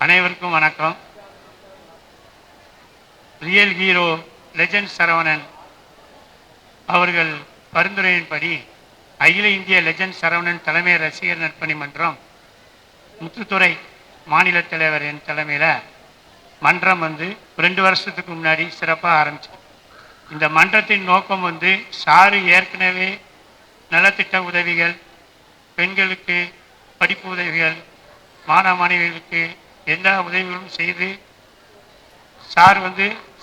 அனைவருக்கும் வணக்கம். Real hero legend Saravanan அவர்கள் பரிந்துரையின்படி அகில இந்திய லெஜண்ட் சரவணன் தலைமை ரசிகர் நற்பணி மன்றம் முத்துத்துறை மாநில தலைவர் என் தலைமையில் மன்றம் 2 வருஷத்துக்கு முன்னாடி சிறப்பாக ஆரம்பிச்சு. இந்த மன்றத்தின் நோக்கம் சாரு ஏற்கனவே நலத்திட்ட உதவிகள், பெண்களுக்கு படிப்பு உதவிகள், மாணவ மாணவிகளுக்கு எல்லா உதவிகளும் செய்து சார்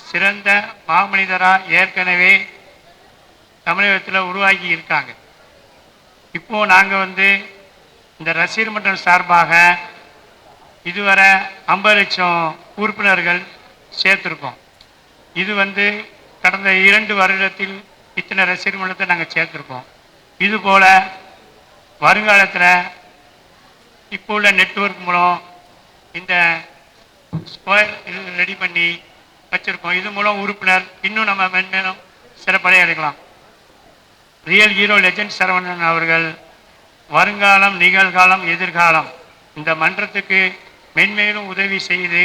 சிறந்த மாமனிதராக ஏற்கனவே தமிழகத்தில் உருவாகி இருக்காங்க. இப்போது நாங்கள் இந்த ரசிகர் மன்றம் சார்பாக இதுவரை 50 லட்சம் உறுப்பினர்கள் சேர்த்துருக்கோம். இது கடந்த 2 வருடத்தில் இத்தனை ரசிகர் மன்றத்தை நாங்கள் சேர்த்துருக்கோம். இதுபோல் வருங்காலத்தில் இப்போ உள்ள நெட்வொர்க் மூலம் இந்த ஸ்கொயர் ரெடி பண்ணி வச்சுருக்கோம். இது மூலம் உறுப்பினர் இன்னும் நம்ம மென்மேலும் சிறப்படைய அடைக்கலாம். ரியல் ஹீரோ லெஜண்ட் சரவணன் அவர்கள் வருங்காலம், நிகழ்காலம், எதிர்காலம் இந்த மன்றத்துக்கு மென்மேலும் உதவி செய்து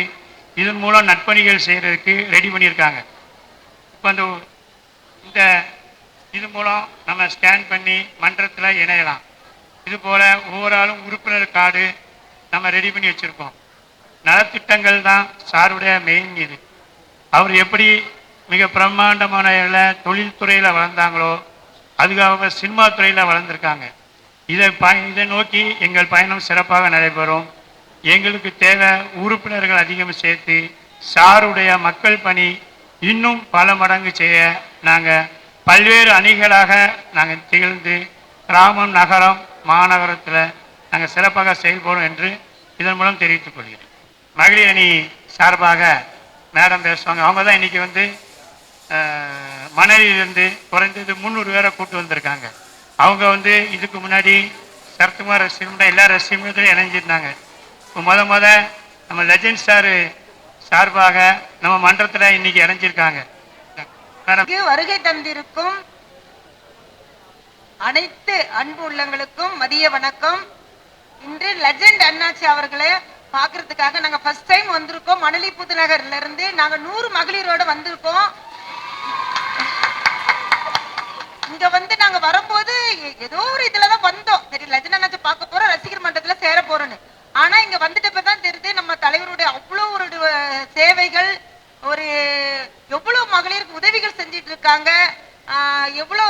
இதன் மூலம் நற்பணிகள் செய்கிறதுக்கு ரெடி பண்ணியிருக்காங்க. இப்போ இந்த இது மூலம் நம்ம ஸ்கேன் பண்ணி மன்றத்தில் இணையலாம். இதுபோல் ஒவ்வொரு ஆளும் உறுப்பினர் கார்டு நம்ம ரெடி பண்ணி வச்சுருக்கோம். நலத்திட்டங்கள் தான் சாருடைய மெயின். இது அவர் எப்படி மிக பிரம்மாண்டமான தொழில்துறையில் வளர்ந்தாங்களோ அதுக்காக சினிமா துறையில் வளர்ந்துருக்காங்க. இதை நோக்கி எங்கள் பயணம் சிறப்பாக நடைபெறும். எங்களுக்கு தேவை உறுப்பினர்கள் அதிகம் சேர்த்து சாருடைய மக்கள் பணி இன்னும் பல மடங்கு செய்ய நாங்கள் பல்வேறு அணிகளாக நாங்கள் திகழ்ந்து கிராமம், நகரம், மாநகரத்தில் நாங்கள் சிறப்பாக செயல்படுவோம் என்று இதன் மூலம் தெரிவித்துக் கொள்கிறேன். மகளிர் அணி சார்பாக மேடம் பேசுவாங்க. அவங்க தான் இன்றைக்கி மணலிலிருந்து குறைந்தது 300 பேரை கூட்டு வந்திருக்காங்க. அவங்க இதுக்கு முன்னாடி சரத்குமார் ரசிகர் எல்லா ரசிகர்களும் இணைஞ்சிருந்தாங்க. இப்போ முத நம்ம லெஜண்ட் சார்பாக நம்ம மன்றத்தில் இன்னைக்கு இணைஞ்சிருக்காங்க. வருகை தந்திருக்கும் அனைத்து அன்பு உள்ளங்களுக்கும் மதிய வணக்கம். இன்று லெஜண்ட் அண்ணாச்சி அவர்களை பார்க்கறதுக்காக நாங்க ஃபர்ஸ்ட் டைம் வந்திருக்கோம். மணலி புதுநகர்ல இருந்து நாங்க 100 மகளிரோட வந்திருக்கோம். இங்க நாங்க வரும்போது ஏதோ ஒரு இதுலதான் வந்தோம். சரி, லெஜண்ட் அண்ணாச்சி பார்க்க போறோம், ரசிகர் மன்றத்துல சேர போறோம்னு. ஆனா இங்க வந்துட்டப்பதான் தெரியுது நம்ம தலைவருடைய அவ்வளவு ஒரு சேவைகள், ஒரு எவ்வளவு மகளிருக்கு உதவிகள் செஞ்சிட்டு இருக்காங்க. எவ்வளவு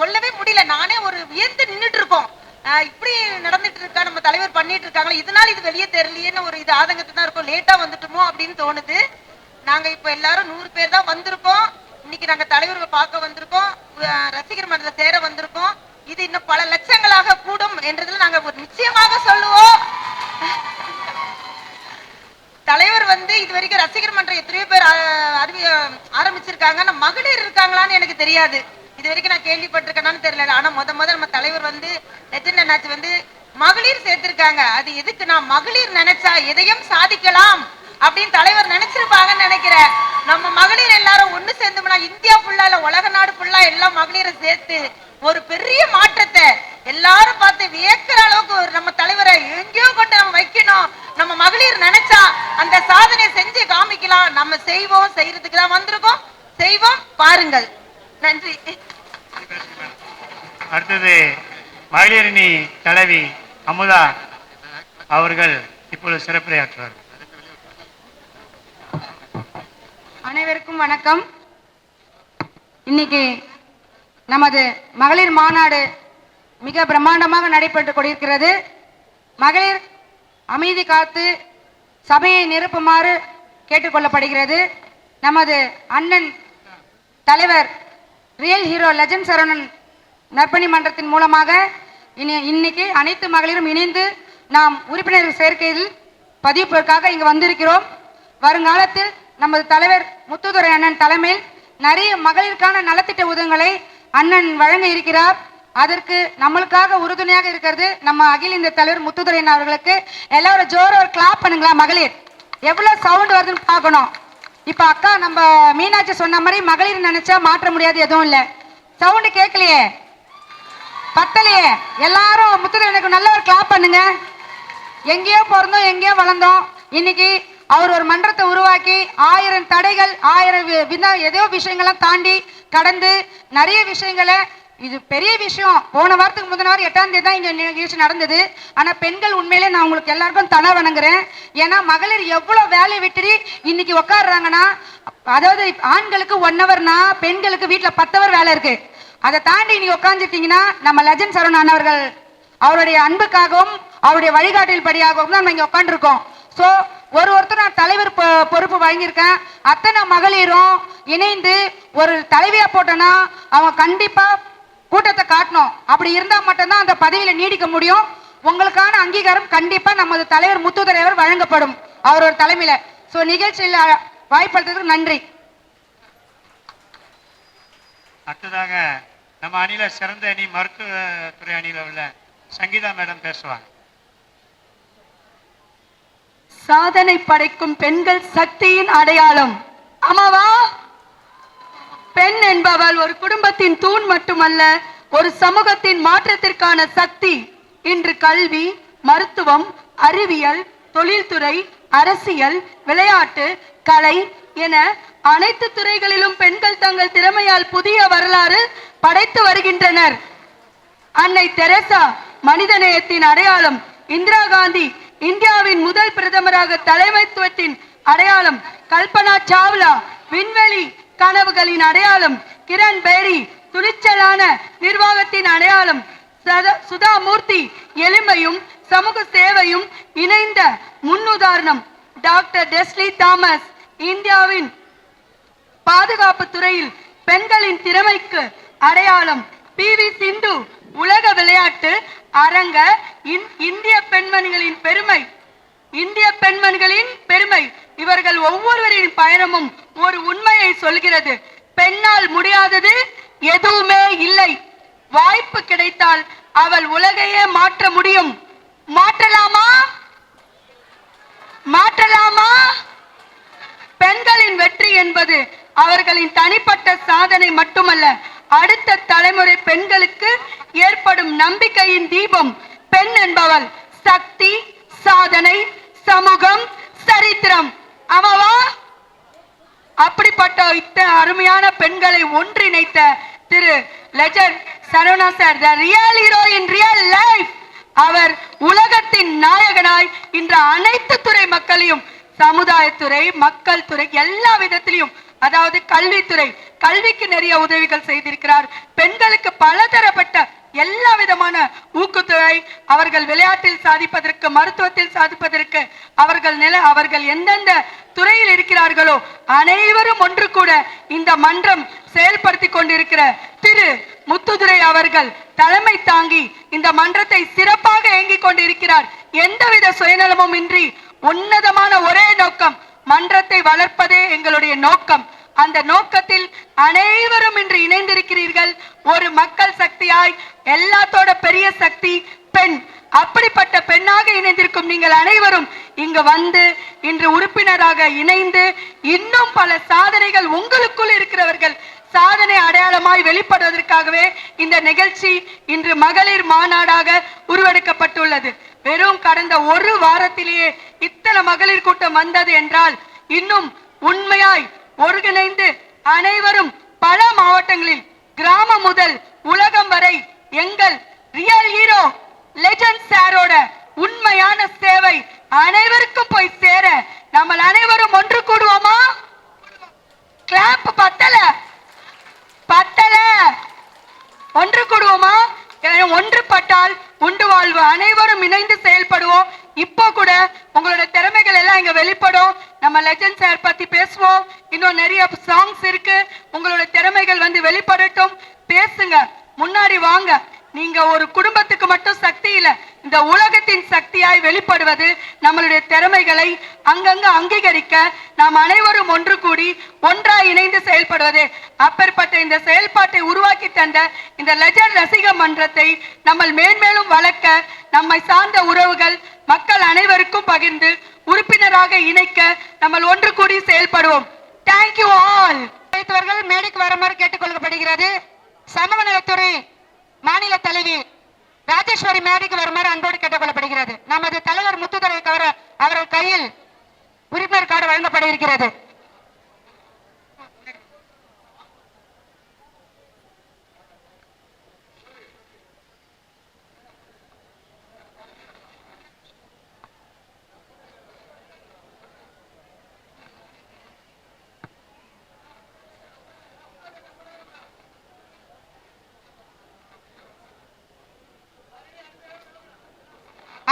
சொல்லவே முடியல. நானே ஒரு வியந்து நின்றுட்டு இருக்கோம். இப்படி நடந்துட்டு இருக்கா, நம்ம தலைவர் பண்ணிட்டு இருக்காங்களா, இதனால இது வெளியே தெரியலையேன்னு ஒரு இது ஆதங்கத்தை தான் இருக்கும். லேட்டா வந்துட்டோமோ அப்படின்னு தோணுது. நாங்க இப்ப எல்லாரும் 100 பேர் தான் வந்திருக்கோம். இன்னைக்கு நாங்க தலைவர்களை பார்க்க வந்திருக்கோம், ரசிகர் மன்றத்தை சேர வந்திருக்கோம். இது இன்னும் பல லட்சங்களாக கூடும் என்றதுல நாங்க ஒரு நிச்சயமாக சொல்லுவோம். தலைவர் இது வரைக்கும் ரசிகர் மன்றம் எத்தனையோ பேர் ஆரம்பிச்சிருக்காங்க. மகளிர் இருக்காங்களான்னு எனக்கு தெரியாது. இது வரைக்கும் நான் கேள்விப்பட்டிருக்கேன்னு தெரியல. ஆனா முத நம்ம தலைவர் லெஜண்ட் அண்ணாச்சி மகளிர் சேர்த்திருக்காங்க. அது எதுக்கு? நான் மகளிர் நினைச்சா எதையும் சாதிக்கலாம் அப்படின்னு தலைவர் நினைச்சிருப்பாங்கன்னு நினைக்கிறேன். நம்ம மகளிர் எல்லாரும் ஒண்ணு சேர்ந்தோம்னா இந்தியா ஃபுல்லா இல்ல உலக நாடு ஃபுல்லா எல்லா மகளிரை சேர்த்து ஒரு பெரிய மாற்றத்தை எல்லாரும் பார்த்து வியக்கிற அளவுக்கு நம்ம தலைவரை எங்கேயோ கொண்டு நம்ம வைக்கணும். நம்ம மகளிர் நினைச்சா அந்த சாதனையை செஞ்சு காமிக்கலாம். நம்ம செய்வோம், செய்யறதுக்கு தான் வந்திருக்கோம், செய்வோம், பாருங்கள். நன்றி. அடுத்தது மகளிரணி தலைவி அமுதா அவர்கள் இப்பொழுது சிறப்புரையாற்றுவார். அனைவருக்கும் வணக்கம். இன்னைக்கு நமது மகளிர் மாநாடு மிக பிரம்மாண்டமாக நடைபெற்று கொண்டிருக்கிறது. மகளிர் அமைதி காத்து சபையை நிரப்புமாறு கேட்டுக்கொள்ளப்படுகிறது. நமது அண்ணன் தலைவர் ரியல் ஹீரோ லெஜண்ட் சரவணன் நற்பணி மன்றத்தின் மூலமாக இன்னைக்கு அனைத்து மகளிரும் இணைந்து நாம் உறுப்பினர் சேர்க்கையில் பதிவுக்காக இங்கு வந்திருக்கிறோம். வருங்காலத்தில் நமது தலைவர் முத்துத்துறை அண்ணன் தலைமையில் நிறைய மகளிருக்கான நலத்திட்ட உதவிகளை அண்ணன் வழங்க இருக்கிறார். அதற்கு நம்மளுக்காக உறுதுணையாக இருக்கிறது நம்ம அகில இந்த தலைவர் முத்துத்துறை அவர்களுக்கு. எல்லாரும் ஜோர ஒரு கிளாப் பண்ணுங்களா? மகளிர் எவ்வளவு சவுண்ட் வருதுன்னு பார்க்கணும். இப்ப அக்கா நம்ம மீனாட்சி சொன்ன மாதிரி மகளிர் நினைச்சா மாற்ற முடியாது எதுவும் இல்லை. சவுண்டு கேட்கலையே, பத்தலையே. எல்லாரும் முத்துத்துறை நல்ல ஒரு கிளாப் பண்ணுங்க. எங்கேயோ பிறந்தோம், எங்கேயோ வளர்ந்தோம். இன்னைக்கு அவர் ஒரு மன்றத்தை உருவாக்கி 1000 தடைகள் 1000 ஏதோ விஷயங்கள்லாம் தாண்டி கடந்து நிறைய விஷயங்களை, இது பெரிய விஷயம். போன வாரத்துக்கு முந்தின வாரம் 8ஆம் தேதி தான் இங்க நிகழ்ச்சி நடந்தது. ஆனா பெண்கள் உண்மையிலே நான் உங்களுக்கு எல்லாருக்கும் தலை வணங்குறேன். ஏன்னா மகளிர் எவ்வளவு வேலையை விட்டுட்டு இன்னைக்கு உட்காடுறாங்கன்னா, அதாவது ஆண்களுக்கு 1 ஹவர்னா பெண்களுக்கு வீட்டுல 10 ஹவர் வேலை இருக்கு. அதை தாண்டி நீங்க உட்காந்துட்டீங்கன்னா நம்ம லெஜண்ட் சரவணன் அவர்கள் அவருடைய அன்புக்காகவும் அவருடைய வழிகாட்டில் படியாகவும் தான் நம்ம இங்க உட்காந்துருக்கோம். ஸோ ஒருத்தர் நான் தலைவர் பொறுப்பு வழங்கியிருக்கேன். அத்தனை மகளிரும் இணைந்து ஒரு தலைவியா போட்டோன்னா அவங்க கண்டிப்பா கூட்டத்தை காட்டணும். அப்படி இருந்தா மட்டும்தான் அந்த பதவியில நீடிக்க முடியும். உங்களுக்கான அங்கீகாரம் கண்டிப்பா நமது தலைவர் முத்துதுரையவர் வழங்கப்படும் அவரோட தலைமையில. ஸோ நிகழ்ச்சியில் வாய்ப்பளித்ததுக்கு நன்றி. அடுத்ததாக நம்ம அணியில சிறந்த அணி மருத்துவத்துறை அணியில உள்ள சங்கீதா மேடம் பேசுவாங்க. சாதனை படைக்கும் பெண்கள் சக்தியின் அடையாளம். ஆமாவா? பெண் என்பவள் ஒரு குடும்பத்தின் தூண் மட்டுமல்ல, ஒரு சமூகத்தின் மாற்றத்திற்கான சக்தி. இன்று கல்வி, மருத்துவம், அறிவியல், தொழில்துறை, அரசியல், விளையாட்டு, கலை என அனைத்து துறைகளிலும் பெண்கள் தங்கள் திறமையால் புதிய வரலாறு படைத்து வருகின்றனர். அன்னை தெரசா மனிதநேயத்தின் அடையாளம். இந்திரா காந்தி இந்தியாவின் முதல் பிரதமராக தலைமைத்துவத்தின் அடையாளம். கல்பனா சாவ்லா விண்வெளி கனவுகளின் அடையாளம். கிரண் பேடி துணிச்சலான நிர்வாகத்தின் அடையாளம். சுதா மூர்த்தி எளிமையும் சமூக சேவையும் இணைந்த முன்னுதாரணம். டாக்டர் டெஸ்லி தாமஸ் இந்தியாவின் பாதுகாப்பு துறையில் பெண்களின் திறமைக்கு அடையாளம். PV சிந்து உலக விளையாட்டு அரங்க இந்திய பெண்மணிகளின் பெருமை. இவர்கள் ஒவ்வொருவரின் பயணமும் ஒரு உண்மையை சொல்கிறது. பெண்ணால் முடியாதது எதுவுமே இல்லை. வாய்ப்பு கிடைத்தால் அவள் உலகையே மாற்ற முடியும். மாற்றலாமா? பெண்களின் வெற்றி என்பது அவர்களின் தனிப்பட்ட சாதனை மட்டுமல்ல, அடுத்த தலைமுறை பெண்களுக்கு ஏற்படும் நம்பிக்கையின் தீபம். பெண் என்பவள் சக்தி, சாதனை, சமூகம், சரித்திரம். ஆமாவா? அப்படிப்பட்ட அருமையான பெண்களை ஒன்றிணைத்த திரு legend Saravana sir, the real hero in real life. அவர் உலகத்தின் நாயகனாய் இன்று அனைத்து துறை மக்களையும், சமுதாயத்துறை, மக்கள் துறை, எல்லா விதத்திலையும், அதாவது கல்விக்கு நிறைய உதவிகள் செய்திருக்கிறார். பெண்களுக்கு பலதரப்பட்ட எல்லா விதமான ஊக்கத்தொகை, அவர்கள் விளையாட்டில் சாதிப்பதற்கு, மருத்துவத்தில் சாதிப்பதற்கு, அவர்கள் எந்தெந்த துறையில் இருக்கிறார்களோ அனைவரும் ஒன்று கூட இந்த மன்றம் செயல்படுத்தி கொண்டிருக்கிற திரு முத்துதுரை அவர்கள் தலைமை தாங்கி இந்த மன்றத்தை சிறப்பாக இயங்கிக் கொண்டிருக்கிறார். எந்தவித சுயநலமும் இன்றி உன்னதமான ஒரே நோக்கம், மன்றத்தை வளர்ப்பதே எங்களுடைய நோக்கம். அந்த நோக்கத்தில் அனைவரும் இன்று இணைந்திருக்கிறீர்கள். ஒரு மக்கள் சக்தியாய், எல்லாத்தோட பெரிய சக்தி பெண். அப்படிப்பட்ட பெண்ணாக இணைந்திருக்கும் நீங்கள் அனைவரும் இங்கு வந்து இன்று உறுப்பினராக இணைந்து இன்னும் பல சாதனைகள் உங்களுக்குள் இருக்கிறவர்கள் சாதனை அடையாளமாய் வெளிப்படுவதற்காகவே இந்த நிகழ்ச்சி இன்று மகளிர் மாநாடாக உருவெடுக்கப்பட்டுள்ளது. வெறும் கடந்த ஒரு வாரத்திலேயே இத்தனை மகளிர் கூட்டம் வந்தது என்றால், இன்னும் உண்மையாய் ஒருங்கிணைந்து அனைவரும் பல மாவட்டங்களில், கிராமம் முதல் உலகம் வரை எங்கள் ரியல் ஹீரோ லெஜண்ட் சாரோட உண்மையான சேவை அனைவருக்கும் போய் சேர நம்ம அனைவரும் ஒன்று கூடுவோமா? கிளாப் பத்தல ஒன்று கூடுவோமா? ஒன்றுபட்டால் உண்டு வாழ்வு. அனைவரும் இணைந்து செயல்படுவோம். இப்போ கூட உங்களோட திறமைகள் எல்லாம் இங்க வெளிப்படும். நம்ம லெஜண்ட் சார் பத்தி பேசுவோம். இன்னும் நிறைய சாங்ஸ் இருக்கு. உங்களோட திறமைகள் வந்து வெளிப்படட்டும். பேசுங்க, முன்னாடி வாங்க. நீங்க ஒரு குடும்பத்துக்கு மட்டும் சக்தி இல்ல, இந்த உலகத்தின் சக்தியாய் வெளிப்படுவது நம்மளுடைய திறமைகளை அங்கங்க அங்கீகரிக்க நாம் அனைவரும் ஒன்று கூடி ஒன்றாய் இணைந்து செயல்படுவது. அப்பேற்பட்ட இந்த செயல்பாட்டை உருவாக்கி தந்த இந்த லெஜண்ட் ரசிக மன்றத்தை நம்ம மேன்மேலும் வளர்க்க, நம்மை சார்ந்த உறவுகள் மக்கள் அனைவருக்கும் பகிர்ந்து உறுப்பினராக இணைக்க நம்ம ஒன்று கூடி செயல்படுவோம். Thank you all. மேடைக்கு வருமாறு கேட்டுக்கொள்ளப்படுகிறது. சமூக நலத்துறை மாநில தலைவி ராஜேஸ்வரி மேடைக்கு வருமாறு அன்போடு கேட்டுக்கொள்ளப்படுகிறது. நமது தலைவர் முத்துதுரை அவர்கள் கையில் உறுப்பினர் கார்டு வழங்கப்பட இருக்கிறது.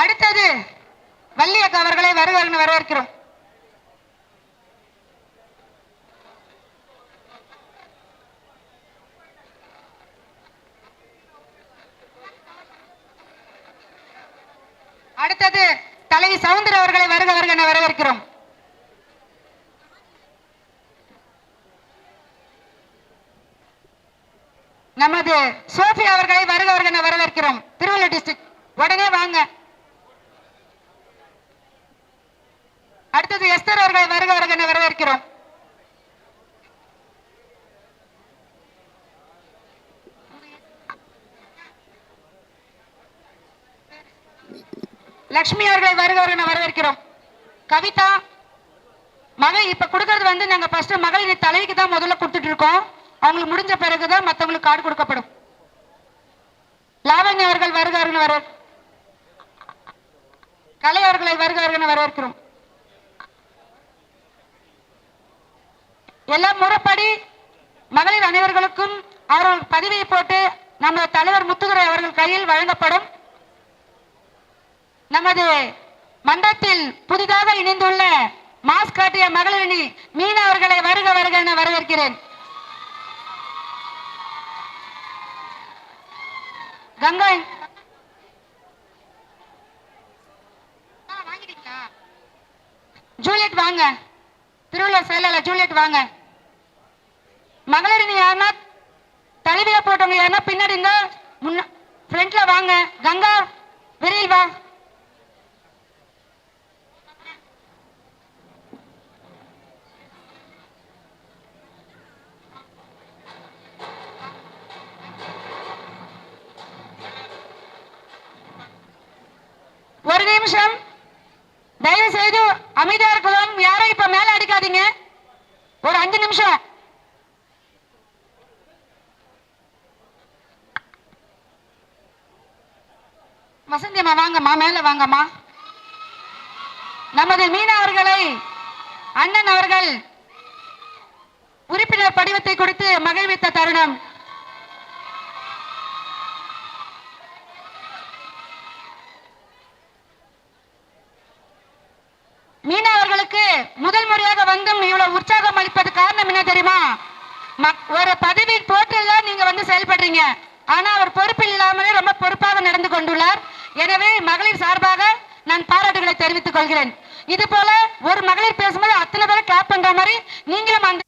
அடுத்தது வள்ளி அக்கா அவர்களை வருக வரவேற்கிறோம். அடுத்தது தலைவி சவுந்தர அவர்களை வருக என வரவேற்கிறோம். நமது சோஃபி அவர்களை வருக என வரவேற்கிறோம். திருவள்ளூர் டிஸ்ட்ரிக்ட் உடனே வாங்க. அடுத்தது எஸ்தர் அவர்களை வருக என வரவேற்கிறோம். லட்சுமி அவர்களை வருக என வரவேற்கிறோம். கவிதா மகள் இப்ப கொடுக்கறது வந்து நாங்க ஃபர்ஸ்ட் மகளிர் தலைவிக்கு தான் முதல்ல கொடுத்துட்டு இருக்கோம். அவங்களுக்கு முடிஞ்ச பிறகுதான் மற்றவங்களுக்கு கார்டு கொடுக்கப்படும். லாவண்யா அவர்கள் வருக என கலை அவர்களை வருக என வரவேற்கிறோம். எல்லாம் முறைப்படி மகளிர் அனைவர்களுக்கும் அவர்கள் பதிவை போட்டு நமது தலைவர் முத்துதுரை அவர்கள் கையில் வழங்கப்படும். நமது மன்றத்தில் புதிதாக இணைந்துள்ள மாஸ்க் காட்டிய மகளிரணி மீனா அவர்களை வருக என வரவேற்கிறேன். கங்கா ஜூலியட் வாங்க. திருவள்ளுவர் செயலாளர் ஜூலியட் வாங்க. மகளிரணி யாருன்னா தலைவியா போட்டவங்க யாருன்னா பின்னாடி ஃப்ரண்ட்ல வாங்க. கங்கா விரைவில் வா. ஒரு நிமிஷம் தயவு செய்து அமைதியா இருக்கலாம். யாரும் இப்ப மேல அடிக்காதீங்க. ஒரு 5 நிமிஷம். வசந்தி அம்மா வாங்கம்மா, மேல வாங்கம்மா. நமது மீனா அவர்களை அண்ணன் அவர்கள் உறுப்பினர் படிவத்தை கொடுத்து மகிழ்வித்த தருணம். மீனா அவர்களுக்கு முதல் முறையாக வந்தும் இவ்வளவு உற்சாகம் அளிப்பது காரணம் என்ன தெரியுமா? ஒரு பதவி போட்டில் தான் நீங்க வந்து செயல்படுறீங்க. ஆனா அவர் பொறுப்பில் இல்லாமலே ரொம்ப பொறுப்பாக நடந்து கொண்டுள்ளார். எனவே மகளிர் சார்பாக நான் பாராட்டுகளை தெரிவித்துக் கொள்கிறேன். இது போல ஒரு மகளிர் பேசும்போது அத்தனை பேரை கிளாப் பண்ற மாதிரி நீங்களும் அந்த